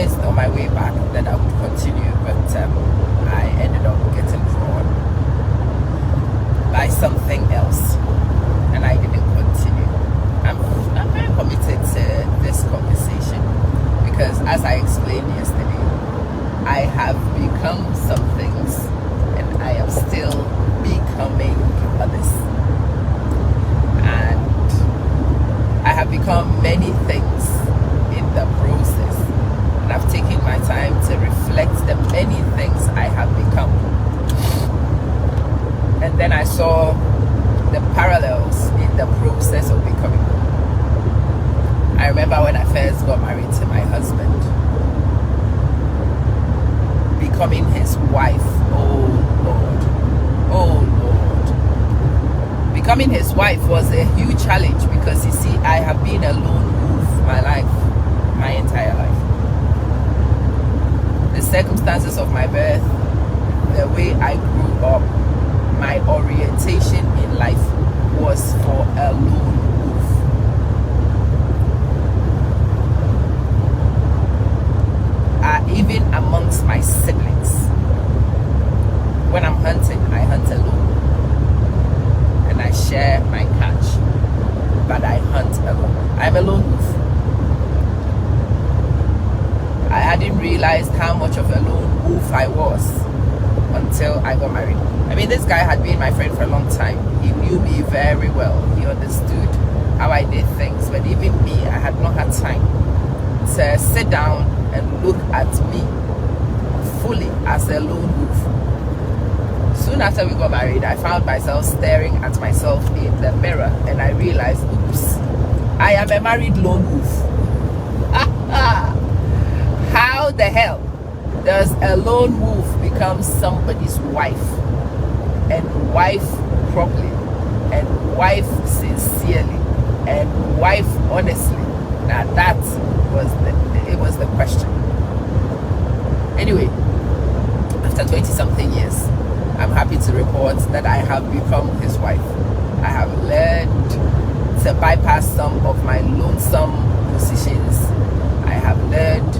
promised on my way back that I would continue, but I ended up getting drawn by something else, and I didn't continue. I'm very committed to this conversation because, as I explained yesterday, I have become some things, and I am still becoming others. And I have become many things in the process, and I've taken my time to reflect the many things I have become. And then I saw the parallels in the process of becoming. I remember when I first got married to my husband, becoming his wife. Oh Lord. Becoming his wife was a huge challenge because, you see, I have been a lone wolf my entire life. The circumstances of my birth, the way I grew up, my orientation in life was for a lone wolf. Even amongst my siblings, when I'm hunting, I hunt alone, and I share my catch, but I hunt alone. I'm a lone wolf. I hadn't realized how much of a lone wolf I was until I got married. I mean, this guy had been my friend for a long time. He knew me very well. He understood how I did things, but even me, I had not had time to sit down and look at me fully as a lone wolf. Soon after we got married, I found myself staring at myself in the mirror, and I realized, oops, I am a married lone wolf. How the hell does a lone wolf become somebody's wife, and wife properly, and wife sincerely, and wife honestly? Now that was the question. Anyway, after 20-something years, I'm happy to report that I have become his wife. I have learned to bypass some of my lonesome positions. I have learned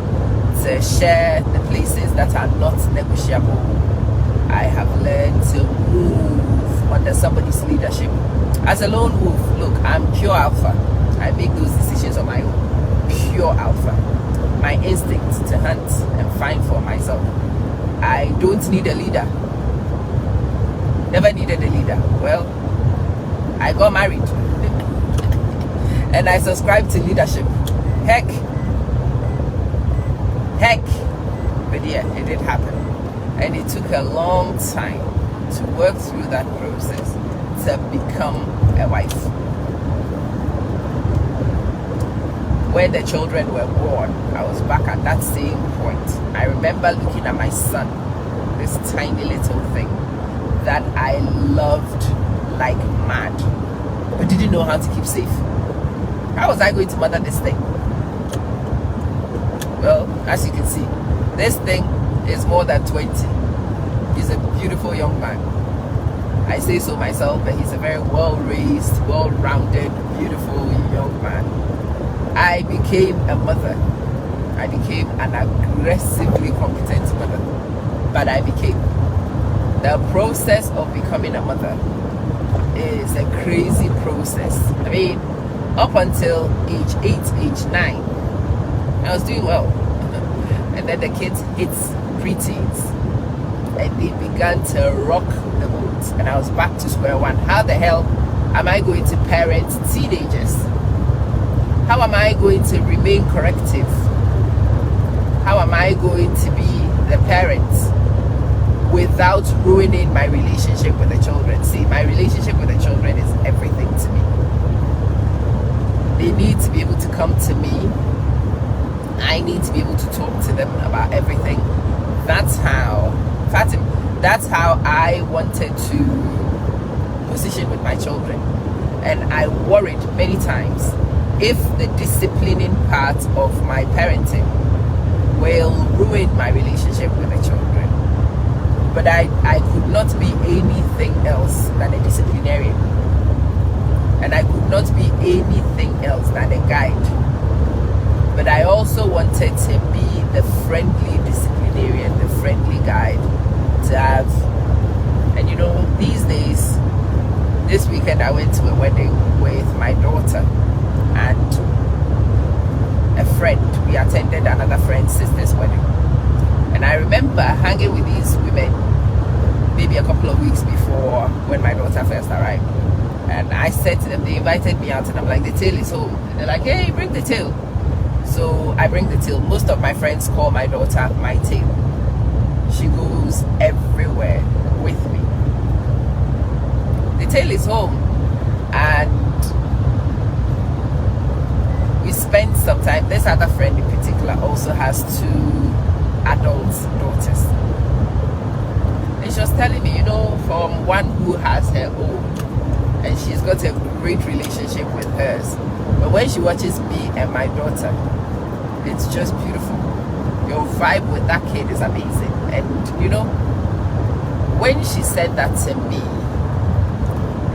to share the places that are not negotiable. I have learned to move under somebody's leadership. As a lone wolf, look, I'm pure alpha. I make those decisions on my own. Pure alpha. My instinct to hunt and find for myself. I don't need a leader. Never needed a leader. Well, I got married and I subscribed to leadership. Heck, but yeah, it did happen, and it took a long time to work through that process to become a wife. When the children were born, I was back at that same point. I remember looking at my son, this tiny little thing that I loved like mad, but didn't know how to keep safe. How was I going to mother this thing? Well, as you can see, this thing is more than 20. He's a beautiful young man. I say so myself, but he's a very well-raised, well-rounded, beautiful young man. I became a mother. I became an aggressively competent mother. But I became. The process of becoming a mother is a crazy process. I mean, up until age 8, age 9, I was doing well. And then the kids hit preteens, and they began to rock the boat, and I was back to square one. How the hell am I going to parent teenagers? How am I going to remain corrective? How am I going to be the parent without ruining my relationship with the children? See, my relationship with the children is everything to me. They need to be able to come to me. I need to be able to talk to them about everything. That's how I wanted to position with my children. And I worried many times if the disciplining part of my parenting will ruin my relationship with the children. But I could not be anything else than a disciplinarian. And I could not be anything else than a guide. But I also wanted to be the friendly disciplinarian, the friendly guide to have. And you know, these days, this weekend I went to a wedding with my daughter and a friend. We attended another friend's sister's wedding. And I remember hanging with these women maybe a couple of weeks before when my daughter first arrived. And I said to them, they invited me out and I'm like, the tail is home. And they're like, hey, bring the tail. So I bring the tail. Most of my friends call my daughter my tail. She goes everywhere with me. The tail is home. And we spent some time. This other friend in particular also has 2 adult daughters. And she was telling me, you know, from one who has her own, and she's got a great relationship with hers. But when she watches me and my daughter, it's just beautiful. Your vibe with that kid is amazing. And you know, when she said that to me,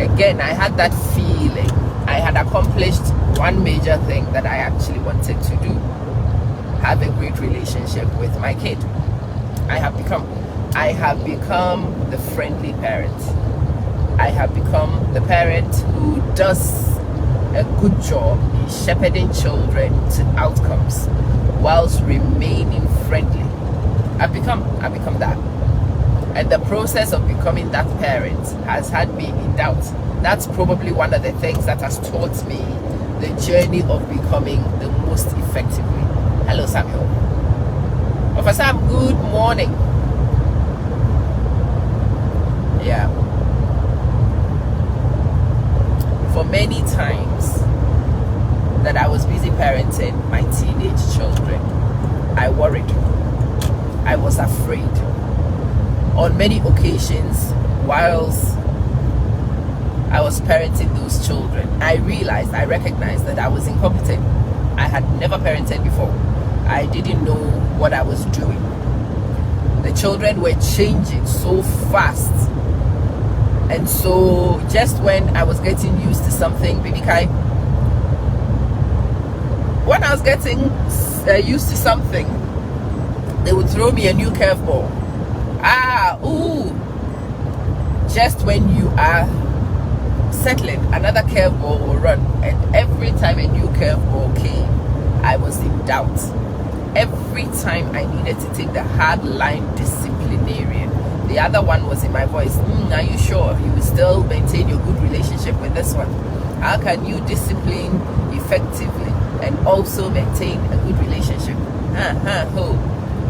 again, I had that feeling I had accomplished one major thing that I actually wanted to do. Have a great relationship with my kid. I have become the friendly parent. I have become the parent who does a good job in shepherding children to outcomes whilst remaining friendly. I've become that. And the process of becoming that parent has had me in doubt. That's probably one of the things that has taught me the journey of becoming the most effective way. Hello, Samuel. Officer Sam, good morning. Yeah. For many times that I was busy parenting my teenage children, I worried. I was afraid. On many occasions, whilst I was parenting those children, I recognized that I was incompetent. I had never parented before. I didn't know what I was doing. The children were changing so fast. And so just when I was getting used to something, baby Kai, when I was getting used to something, they would throw me a new curveball. Just when you are settling, another curveball will run. And every time a new curveball came, I was in doubt. Every time I needed to take the hard line disciplinarian, the other one was in my voice. Are you sure you will still maintain your good relationship with this one? How can you discipline effectively and also maintain a good relationship?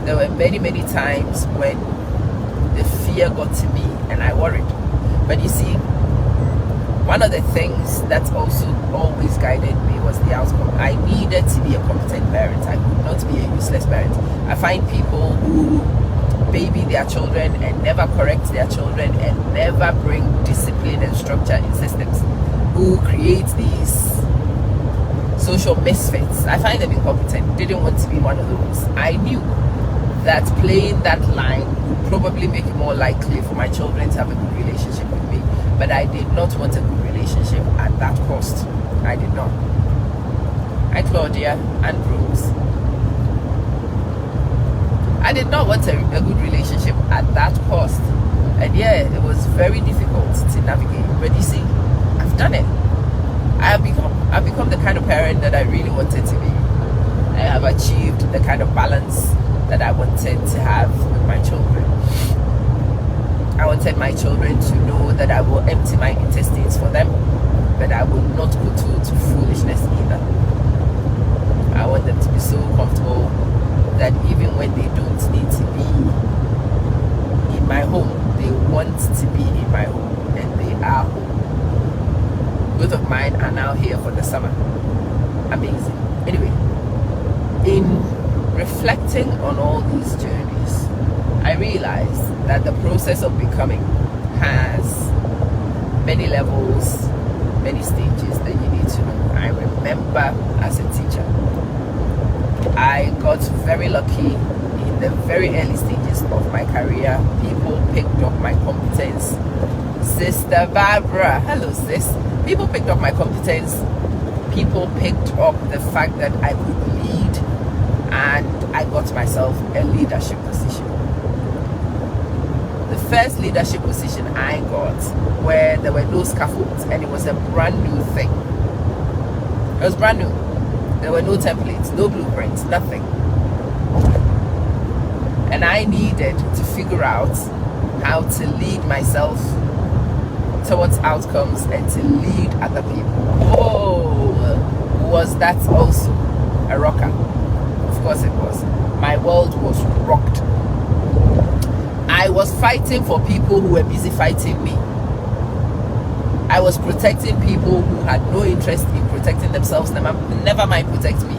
There were many times when the fear got to me and I worried. But you see, one of the things that also always guided me was the outcome. I needed to be a competent parent. I could not be a useless parent. I find people who baby their children and never correct their children and never bring discipline and structure in systems, who create these social misfits. I find them incompetent. Didn't want to be one of those. I knew that playing that line would probably make it more likely for my children to have a good relationship with me. But I did not want a good relationship at that cost. I did not. Hi, Claudia and Rose. I did not want a good relationship at that cost. And yeah, it was very difficult to navigate. But you see, I've done it. I've become the kind of parent that I really wanted to be. I have achieved the kind of balance that I wanted to have with my children. I wanted my children to know that I will empty my intestines for them, but I will not go to foolishness either. I want them to be so comfortable that even when they don't need to be in my home, they want to be in my home, and they are home. Both of mine are now here for the summer. Amazing. Anyway, in reflecting on all these journeys, I realized that the process of becoming has many levels, many stages that you need to know. I remember as a teacher, I got very lucky in the very early stages of my career. People picked up my competence. Sister Barbara, hello sis. People picked up my competence. People picked up the fact that I could lead and I got myself a leadership position. The first leadership position I got, where there were no scaffolds and it was a brand new thing. It was brand new. There were no templates, no blueprints, nothing. And I needed to figure out how to lead myself towards outcomes and to lead other people. Oh, was that also a rocker? Of course it was. My world was rocked. I was fighting for people who were busy fighting me. I was protecting people who had no interest in protecting themselves, never mind protect me.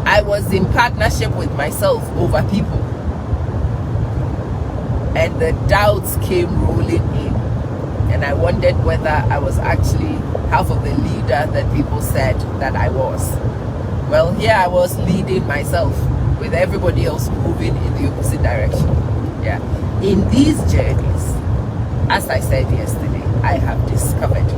I was in partnership with myself over people. And the doubts came rolling in. And I wondered whether I was actually half of the leader that people said that I was. Well, here I was leading myself with everybody else moving in the opposite direction. Yeah. In these journeys, as I said yesterday, I have discovered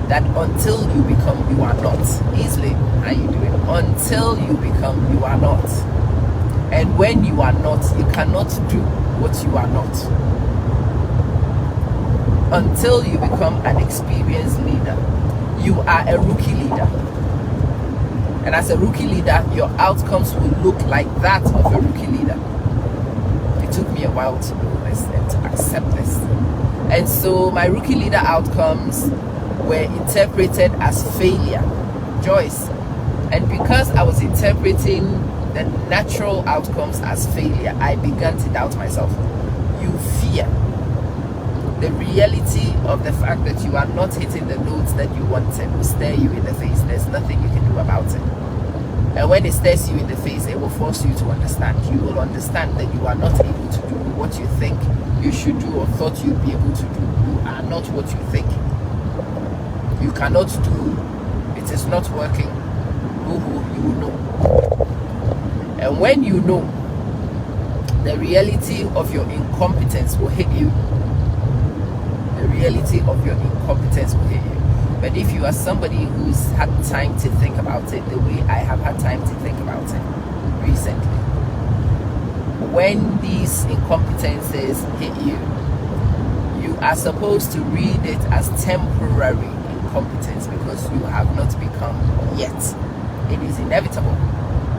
that until you become, you are not. Easily, how you doing? Until you become, you are not. And when you are not, you cannot do what you are not. Until you become an experienced leader, you are a rookie leader. And as a rookie leader, your outcomes will look like that of a rookie leader. It took me a while to know this and to accept this. And so my rookie leader outcomes were interpreted as failure, Joyce. And because I was interpreting the natural outcomes as failure, I began to doubt myself. You fear the reality of the fact that you are not hitting the notes that you wanted will stare you in the face. There's nothing you can do about it. And when it stares you in the face, it will force you to understand. You will understand that you are not able to do what you think you should do or thought you'd be able to do. You are not what you think. You cannot do. It is not working. You will know. And when you know, the reality of your incompetence will hit you. The reality of your incompetence will hit you. But if you are somebody who's had time to think about it the way I have had time to think about it recently, when these incompetences hit you, you are supposed to read it as temporary incompetence because you have not become yet. It is inevitable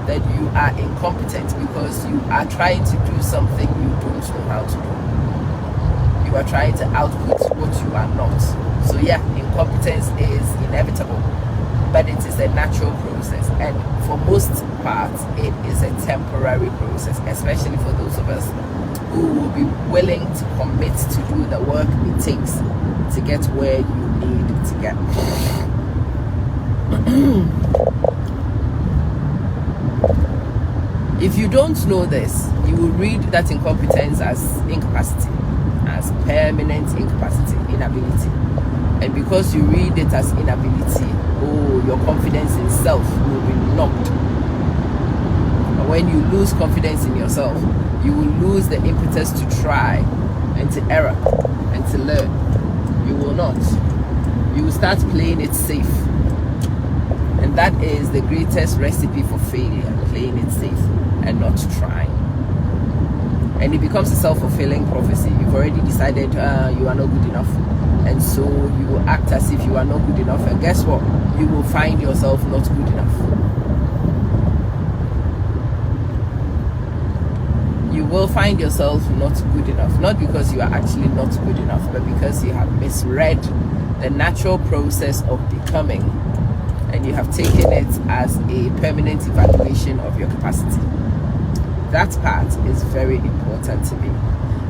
that you are incompetent because you are trying to do something you don't know how to do. You are trying to output what you are not. So yeah, incompetence is inevitable, but it is a natural process, and for most parts it is a temporary process, especially for those of us who will be willing to commit to do the work it takes to get where you need to get. If you don't know this, you will read that incompetence as incapacity, as permanent incapacity, inability. And because you read it as inability, your confidence in self will be knocked. And when you lose confidence in yourself, you will lose the impetus to try and to error and to learn. You will not. You will start playing it safe. And that is the greatest recipe for failure, playing it safe and not trying. And it becomes a self-fulfilling prophecy. You've already decided you are not good enough. And so you will act as if you are not good enough. And guess what? You will find yourself not good enough. You will find yourself not good enough. Not because you are actually not good enough, but because you have misread the natural process of becoming. And you have taken it as a permanent evaluation of your capacity. That part is very important to me.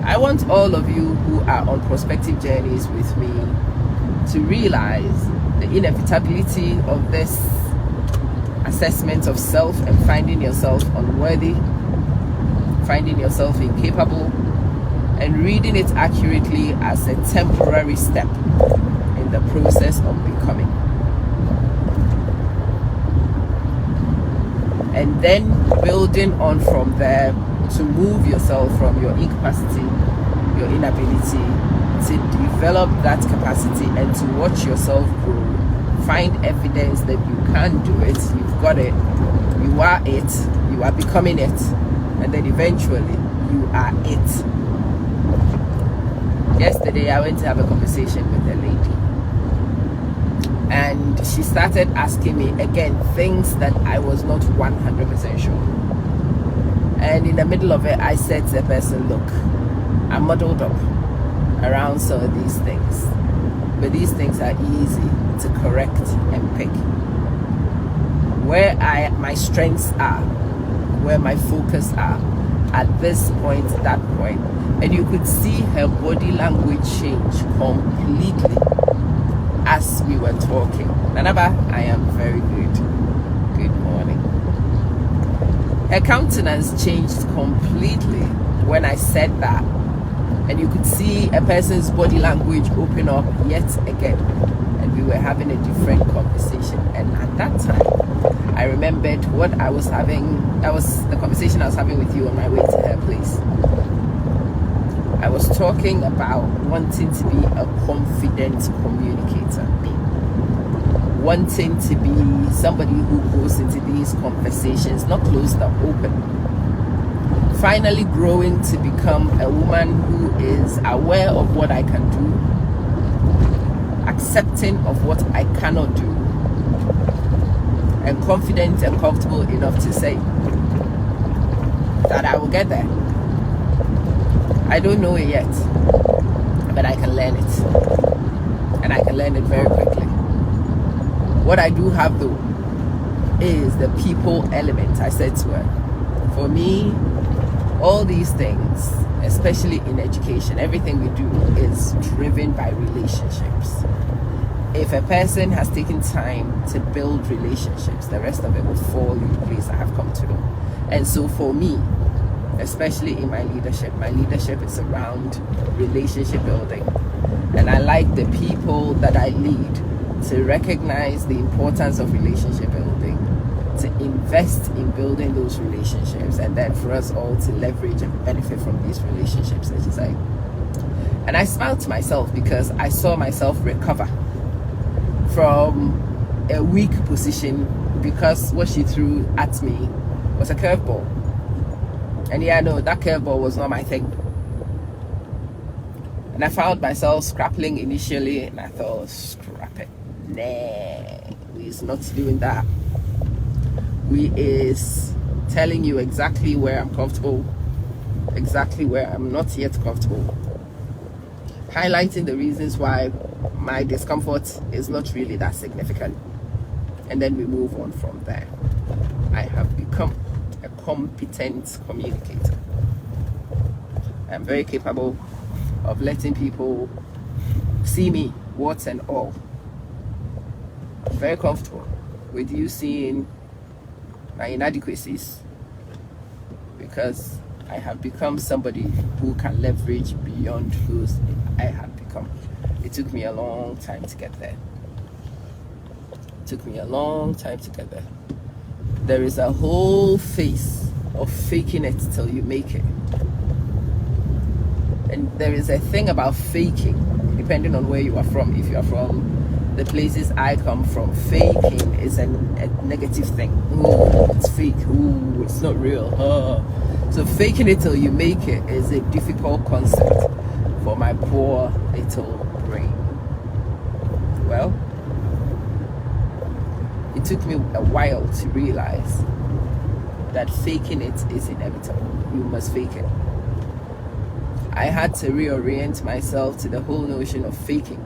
I want all of you who are on prospective journeys with me to realize the inevitability of this assessment of self and finding yourself unworthy, finding yourself incapable, and reading it accurately as a temporary step in the process of becoming. And then building on from there to move yourself from your incapacity, your inability, to develop that capacity and to watch yourself grow. Find evidence that you can do it, you've got it, you are it, you are becoming it, and then eventually you are it. Yesterday I went to have a conversation with a lady, and she started asking me again things that I was not 100% sure. And in the middle of it, I said to the person, look, I'm muddled up around some of these things, but these things are easy to correct and pick. Where my strengths are, where my focus are, at this point, that point. And you could see her body language change completely as we were talking. Nanaba, I am very good. Good morning. Her countenance changed completely when I said that. And you could see a person's body language open up yet again. And we were having a different conversation. And at that time, I remembered what I was having. That was the conversation I was having with you on my way to her place. I was talking about wanting to be a confident communicator. Wanting to be somebody who goes into these conversations, not closed up, open. Finally growing to become a woman who is aware of what I can do, accepting of what I cannot do, and confident and comfortable enough to say that I will get there. I don't know it yet, but I can learn it, and I can learn it very quickly. What I do have though is the people element. I said to her, for me, all these things, especially in education, everything we do is driven by relationships. If a person has taken time to build relationships, the rest of it will fall in place, I have come to know. And so for me, especially in my leadership is around relationship building. And I like the people that I lead to recognize the importance of relationship building, to invest in building those relationships, and then for us all to leverage and benefit from these relationships, as you say. And I smiled to myself because I saw myself recover from a weak position, because what she threw at me was a curveball. And yeah, no, that curveball was not my thing. And I found myself scrapping initially, and I thought, scrap it. Nah, we is not doing that. We is telling you exactly where I'm comfortable, exactly where I'm not yet comfortable, highlighting the reasons why my discomfort is not really that significant, and then we move on from there. I have become a competent communicator. I'm very capable of letting people see me, warts and all. I'm very comfortable with you seeing my inadequacies, because I have become somebody who can leverage beyond those I have become. It took me a long time to get there. There is a whole phase of faking it till you make it. And there is a thing about faking, depending on where you are from. If you are from the places I come from, faking is a negative thing. Ooh, it's fake. Ooh, it's not real. So faking it till you make it is a difficult concept for my poor little brain. Well, it took me a while to realize that faking it is inevitable. You must fake it. I had to reorient myself to the whole notion of faking,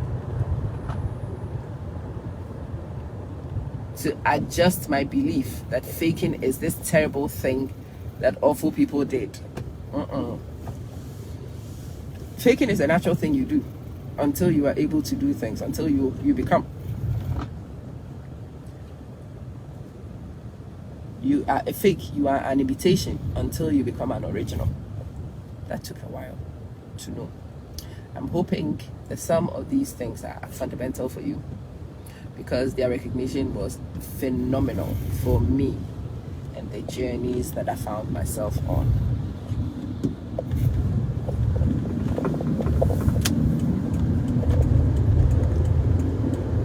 to adjust my belief that faking is this terrible thing that awful people did. Faking is a natural thing you do until you are able to do things, until you become. You are a fake, you are an imitation until you become an original. That took a while to know. I'm hoping that some of these things are fundamental for you, because their recognition was phenomenal for me and the journeys that I found myself on.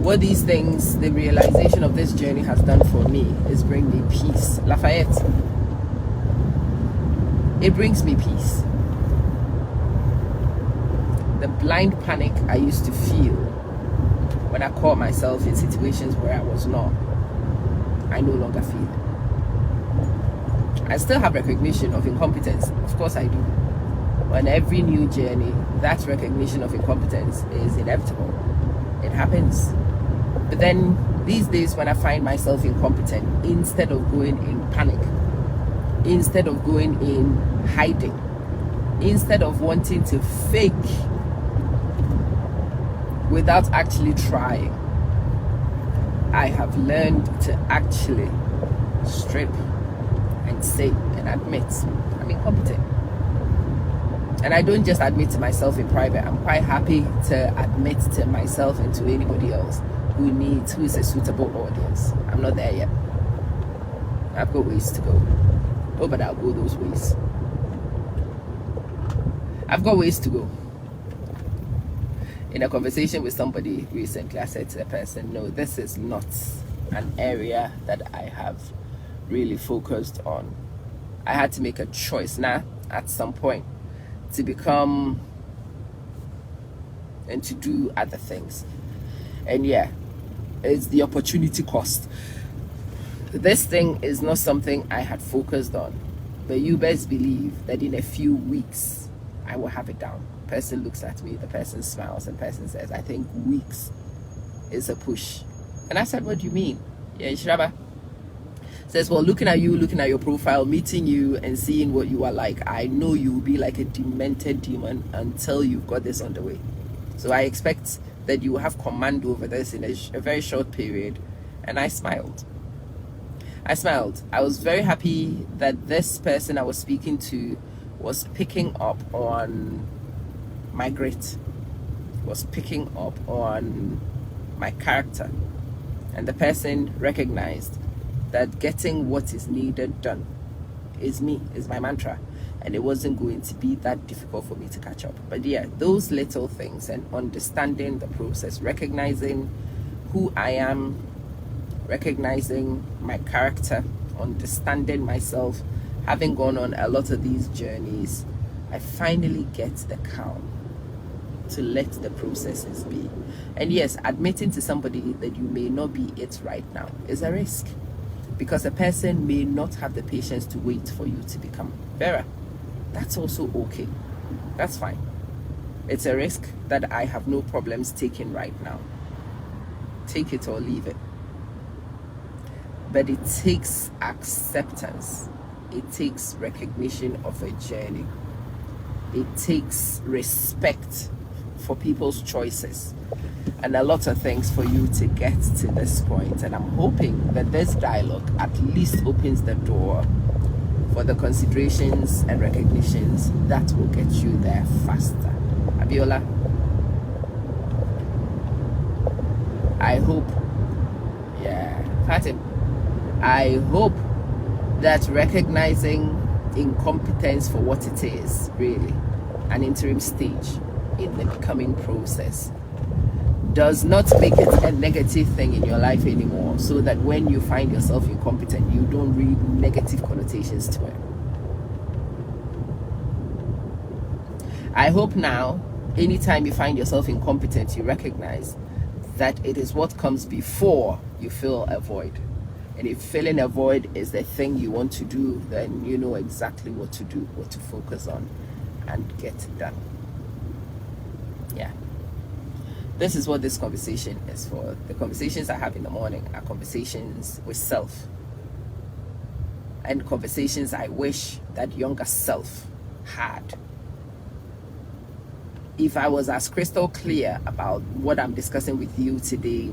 What these things, the realization of this journey has done for me is bring me peace. Lafayette, It brings me peace. The blind panic I used to feel when I caught myself in situations where I was not, I no longer feel it. I still have recognition of incompetence. Of course I do. On every new journey, that recognition of incompetence is inevitable. It happens. But then these days when I find myself incompetent, instead of going in panic, instead of going in hiding, instead of wanting to fake without actually trying, I have learned to actually strip and say and admit I'm incompetent. And I don't just admit to myself in private. I'm quite happy to admit to myself and to anybody else who is a suitable audience. I'm not there yet. I've got ways to go. Oh, but I'll go those ways. I've got ways to go. In a conversation with somebody recently, I said to the person, no, this is not an area that I have really focused on. I had to make a choice now at some point to become and to do other things. And yeah, it's the opportunity cost. This thing is not something I had focused on, but you best believe that in a few weeks I will have it down. Person looks at me, the person smiles, and person says, I think weeks is a push. And I said, what do you mean? Yeah, Shraba says, well, looking at you, looking at your profile, meeting you and seeing what you are like, I know you will be like a demented demon until you've got this on the way. So I expect that you will have command over this in a very short period. And I smiled. I was very happy that this person I was speaking to was picking up on my grit, was picking up on my character, and the person recognized that getting what is needed done is my mantra, and it wasn't going to be that difficult for me to catch up. But yeah, those little things and understanding the process, recognizing who I am, recognizing my character, understanding myself, having gone on a lot of these journeys, I finally get the calm to let the processes be. And yes, admitting to somebody that you may not be it right now is a risk, because a person may not have the patience to wait for you to become better. That's also okay. That's fine. It's a risk that I have no problems taking right now. Take it or leave it. But it takes acceptance. It takes recognition of a journey. It takes respect for people's choices and a lot of things for you to get to this point. And I'm hoping that this dialogue at least opens the door for the considerations and recognitions that will get you there faster. Abiola, I hope, Fatim, I hope that recognizing incompetence for what it is, really, an interim stage in the becoming process, does not make it a negative thing in your life anymore, so that when you find yourself incompetent, you don't read negative connotations to it. I hope now, anytime you find yourself incompetent, you recognize that it is what comes before you fill a void. And if filling a void is the thing you want to do, then you know exactly what to do, what to focus on, and get it done. Yeah. This is what this conversation is for. The conversations I have in the morning are conversations with self, and conversations I wish that younger self had. If I was as crystal clear about what I'm discussing with you today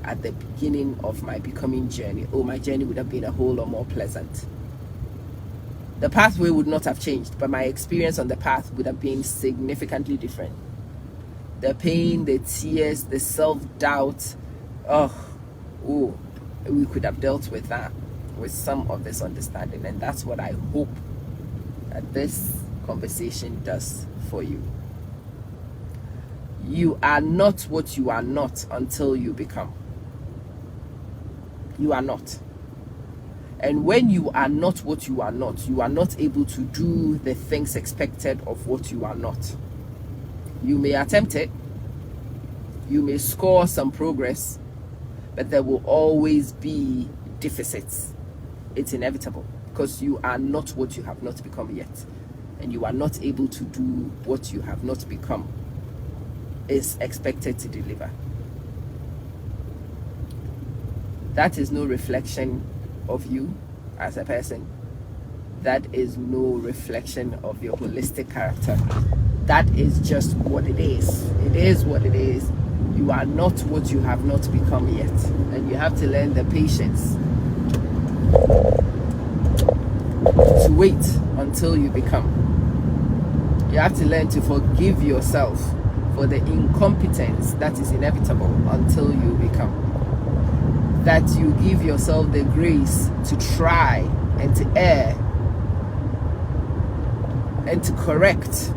at the beginning of my becoming journey, my journey would have been a whole lot more pleasant. The pathway would not have changed, but my experience on the path would have been significantly different. The pain, the tears, the self-doubt, we could have dealt with that with some of this understanding. And that's what I hope that this conversation does for you. You are not what you are not until you become. You are not. And when you are not what you are not able to do the things expected of what you are not. You may attempt it, you may score some progress, but there will always be deficits. It's inevitable because you are not what you have not become yet, and you are not able to do what you have not become is expected to deliver. That is no reflection of you as a person. That is no reflection of your holistic character. That is just what it is. It is what it is. You are not what you have not become yet, and you have to learn the patience to wait until you become. You have to learn to forgive yourself for the incompetence that is inevitable until you become. That you give yourself the grace to try and to err and to correct.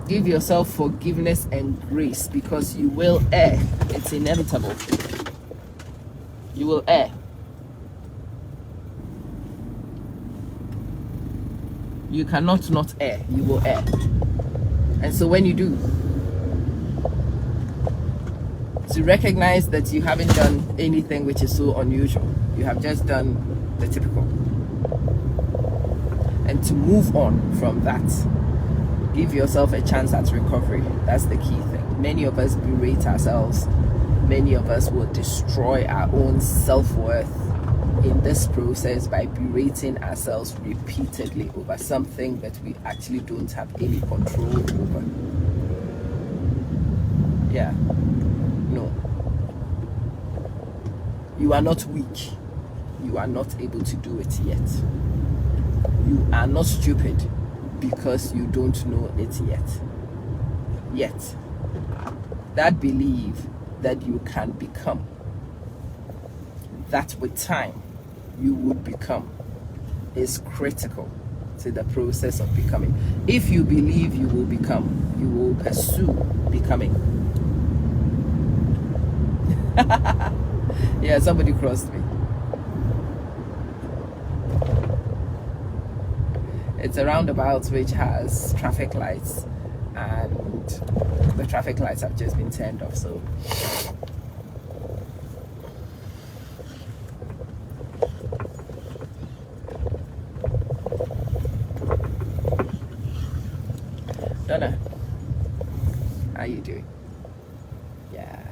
Give yourself forgiveness and grace because you will err. It's inevitable. You will err. You cannot not err. You will err. And so when you do, to recognize that you haven't done anything which is so unusual. You have just done the typical. And to move on from that. Give yourself a chance at recovery. That's the key thing. Many of us berate ourselves. Many of us will destroy our own self-worth in this process by berating ourselves repeatedly over something that we actually don't have any control over. Yeah. No. You are not weak. You are not able to do it yet. You are not stupid because you don't know it yet. Yet. That belief that you can become, that with time you would become, is critical to the process of becoming. If you believe you will become, you will pursue becoming. Yeah, somebody crossed me. It's a roundabout which has traffic lights, and the traffic lights have just been turned off, so Donna, how you doing? Yeah.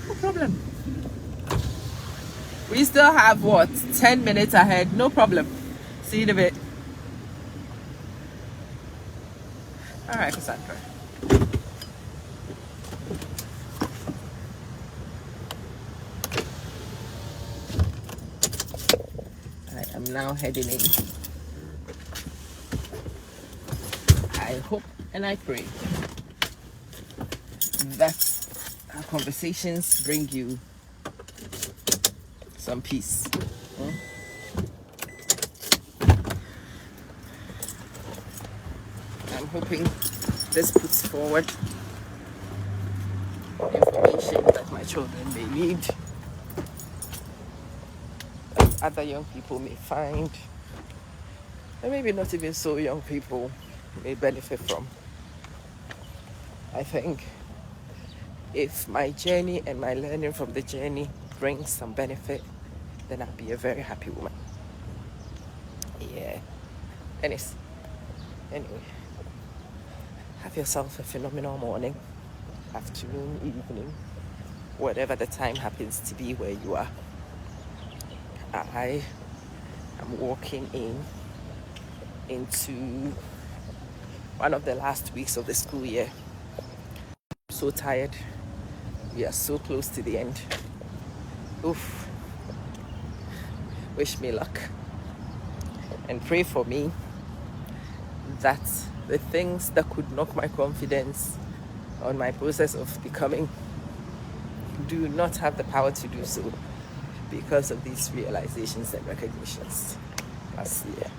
No problem. We still have what, 10 minutes ahead? No problem. See you in a bit. All right, Cassandra. I am now heading in. I hope and I pray that our conversations bring you some peace. I'm hoping this puts forward information that my children may need, that other young people may find, and maybe not even so young people may benefit from. I think if my journey and my learning from the journey brings some benefit, then I'll be a very happy woman. Yeah. Anyway, have yourself a phenomenal morning, afternoon, evening, whatever the time happens to be where you are. I am walking into one of the last weeks of the school year. I'm so tired. We are so close to the end. Oof. Wish me luck. And pray for me that the things that could knock my confidence on my process of becoming do not have the power to do so because of these realizations and recognitions last year.